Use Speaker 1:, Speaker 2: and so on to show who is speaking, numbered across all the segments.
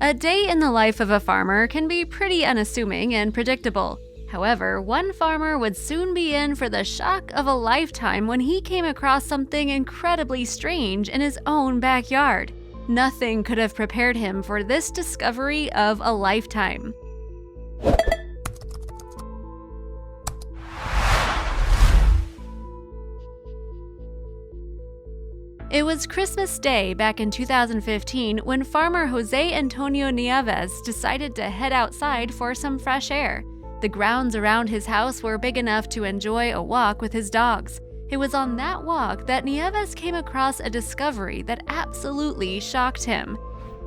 Speaker 1: A day in the life of a farmer can be pretty unassuming and predictable. However, one farmer would soon be in for the shock of a lifetime when he came across something incredibly strange in his own backyard. Nothing could have prepared him for this discovery of a lifetime. It was Christmas Day back in 2015 when farmer Jose Antonio Nieves decided to head outside for some fresh air. The grounds around his house were big enough to enjoy a walk with his dogs. It was on that walk that Nieves came across a discovery that absolutely shocked him.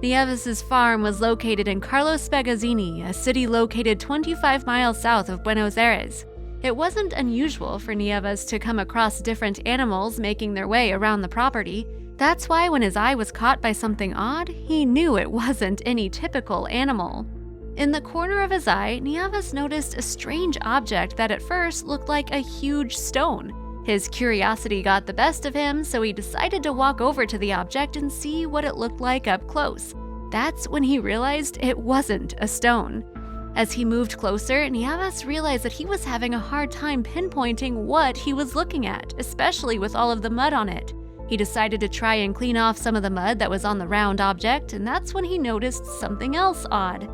Speaker 1: Nieves' farm was located in Carlos Pegazzini, a city located 25 miles south of Buenos Aires. It wasn't unusual for Nieves to come across different animals making their way around the property. That's why when his eye was caught by something odd, he knew it wasn't any typical animal. In the corner of his eye, Nieves noticed a strange object that at first looked like a huge stone. His curiosity got the best of him, so he decided to walk over to the object and see what it looked like up close. That's when he realized it wasn't a stone. As he moved closer, Nieves realized that he was having a hard time pinpointing what he was looking at, especially with all of the mud on it. He decided to try and clean off some of the mud that was on the round object, and that's when he noticed something else odd.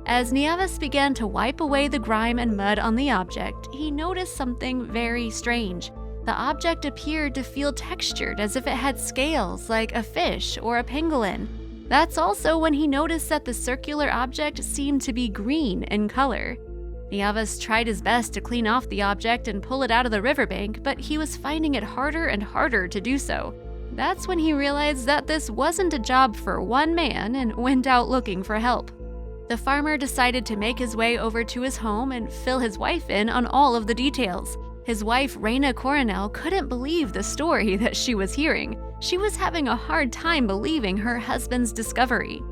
Speaker 1: As Nieves began to wipe away the grime and mud on the object, he noticed something very strange. The object appeared to feel textured as if it had scales, like a fish or a pangolin. That's also when he noticed that the circular object seemed to be green in color. Nieves tried his best to clean off the object and pull it out of the riverbank, but he was finding it harder and harder to do so. That's when he realized that this wasn't a job for one man and went out looking for help. The farmer decided to make his way over to his home and fill his wife in on all of the details. His wife, Reina Coronel, couldn't believe the story that she was hearing. She was having a hard time believing her husband's discovery.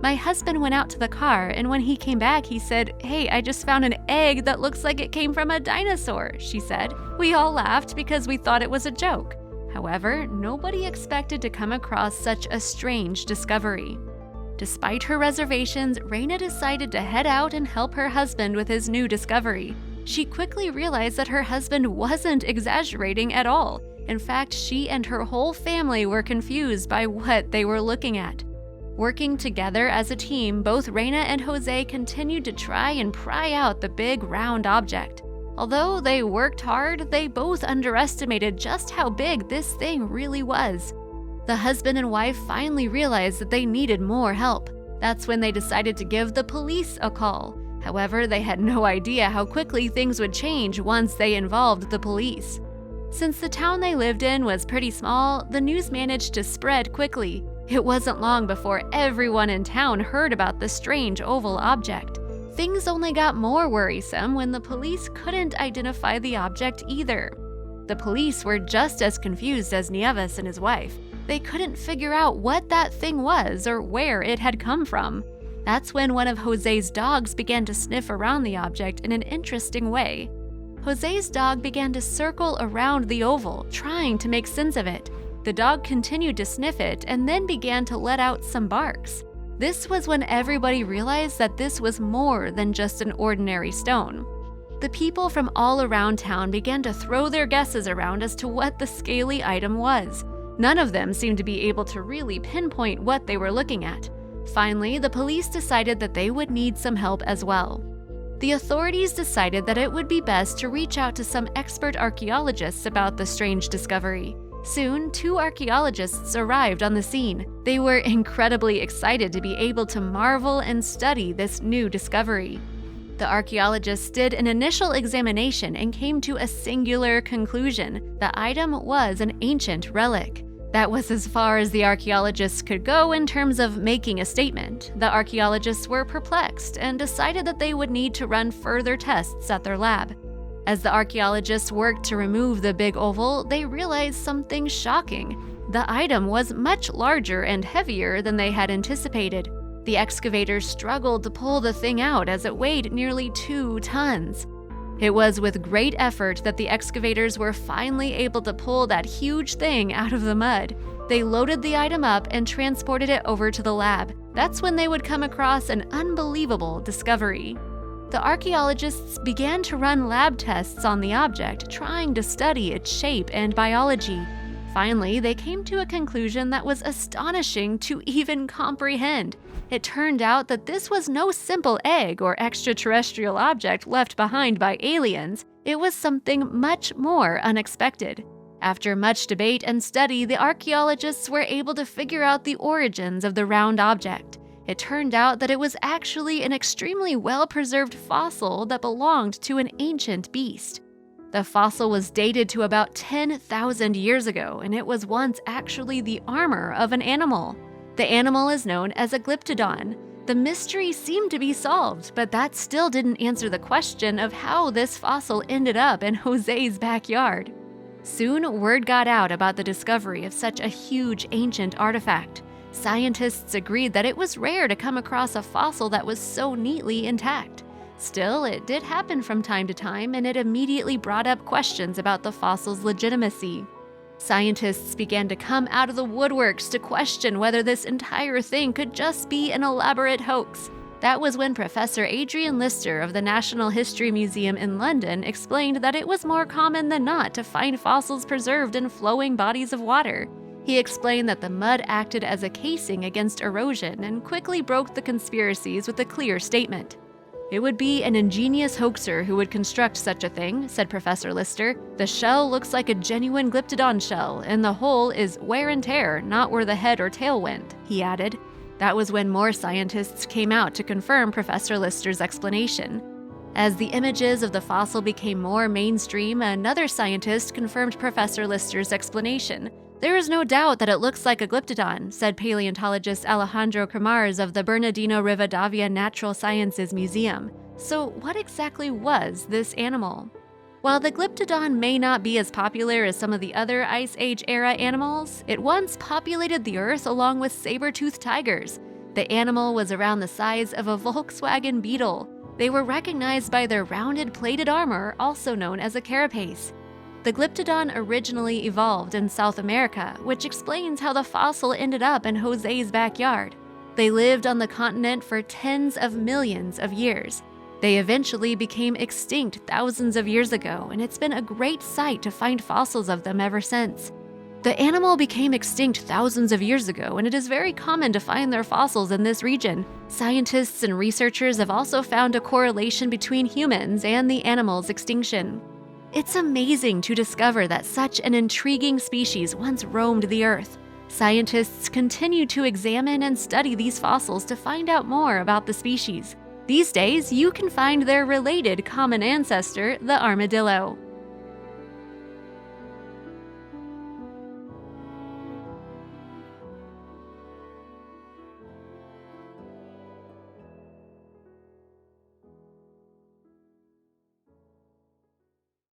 Speaker 1: "My husband went out to the car, and when he came back, he said, 'Hey, I just found an egg that looks like it came from a dinosaur,' she said. We all laughed because we thought it was a joke. However, nobody expected to come across such a strange discovery. Despite her reservations, Reina decided to head out and help her husband with his new discovery. She quickly realized that her husband wasn't exaggerating at all. In fact, she and her whole family were confused by what they were looking at. Working together as a team, both Reina and Jose continued to try and pry out the big round object. Although they worked hard, they both underestimated just how big this thing really was. The husband and wife finally realized that they needed more help. That's when they decided to give the police a call. However, they had no idea how quickly things would change once they involved the police. Since the town they lived in was pretty small, the news managed to spread quickly. It wasn't long before everyone in town heard about the strange oval object. Things only got more worrisome when the police couldn't identify the object either. The police were just as confused as Nieves and his wife. They couldn't figure out what that thing was or where it had come from. That's when one of Jose's dogs began to sniff around the object in an interesting way. Jose's dog began to circle around the oval, trying to make sense of it. The dog continued to sniff it and then began to let out some barks. This was when everybody realized that this was more than just an ordinary stone. The people from all around town began to throw their guesses around as to what the scaly item was. None of them seemed to be able to really pinpoint what they were looking at. Finally, the police decided that they would need some help as well. The authorities decided that it would be best to reach out to some expert archaeologists about the strange discovery. Soon, 2 archaeologists arrived on the scene. They were incredibly excited to be able to marvel and study this new discovery. The archaeologists did an initial examination and came to a singular conclusion: the item was an ancient relic. That was as far as the archaeologists could go in terms of making a statement. The archaeologists were perplexed and decided that they would need to run further tests at their lab. As the archaeologists worked to remove the big oval, they realized something shocking. The item was much larger and heavier than they had anticipated. The excavators struggled to pull the thing out as it weighed nearly 2 tons. It was with great effort that the excavators were finally able to pull that huge thing out of the mud. They loaded the item up and transported it over to the lab. That's when they would come across an unbelievable discovery. The archaeologists began to run lab tests on the object, trying to study its shape and biology. Finally, they came to a conclusion that was astonishing to even comprehend. It turned out that this was no simple egg or extraterrestrial object left behind by aliens. It was something much more unexpected. After much debate and study, the archaeologists were able to figure out the origins of the round object. It turned out that it was actually an extremely well-preserved fossil that belonged to an ancient beast. The fossil was dated to about 10,000 years ago, and it was once actually the armor of an animal. The animal is known as a glyptodon. The mystery seemed to be solved, but that still didn't answer the question of how this fossil ended up in Jose's backyard. Soon, word got out about the discovery of such a huge ancient artifact. Scientists agreed that it was rare to come across a fossil that was so neatly intact. Still, it did happen from time to time, and it immediately brought up questions about the fossil's legitimacy. Scientists began to come out of the woodworks to question whether this entire thing could just be an elaborate hoax. That was when Professor Adrian Lister of the National History Museum in London explained that it was more common than not to find fossils preserved in flowing bodies of water. He explained that the mud acted as a casing against erosion and quickly broke the conspiracies with a clear statement. "It would be an ingenious hoaxer who would construct such a thing," said Professor Lister. "The shell looks like a genuine glyptodon shell, and the hole is wear and tear, not where the head or tail went," he added. That was when more scientists came out to confirm Professor Lister's explanation. As the images of the fossil became more mainstream, another scientist confirmed Professor Lister's explanation. "There is no doubt that it looks like a glyptodon," said paleontologist Alejandro Cremars of the Bernardino Rivadavia Natural Sciences Museum. So what exactly was this animal? While the glyptodon may not be as popular as some of the other Ice Age-era animals, it once populated the Earth along with saber-toothed tigers. The animal was around the size of a Volkswagen Beetle. They were recognized by their rounded plated armor, also known as a carapace. The glyptodon originally evolved in South America, which explains how the fossil ended up in Jose's backyard. They lived on the continent for tens of millions of years. They eventually became extinct thousands of years ago, and it's been a great sight to find fossils of them ever since. The animal became extinct thousands of years ago, and it is very common to find their fossils in this region. Scientists and researchers have also found a correlation between humans and the animal's extinction. It's amazing to discover that such an intriguing species once roamed the Earth. Scientists continue to examine and study these fossils to find out more about the species. These days, you can find their related common ancestor, the armadillo.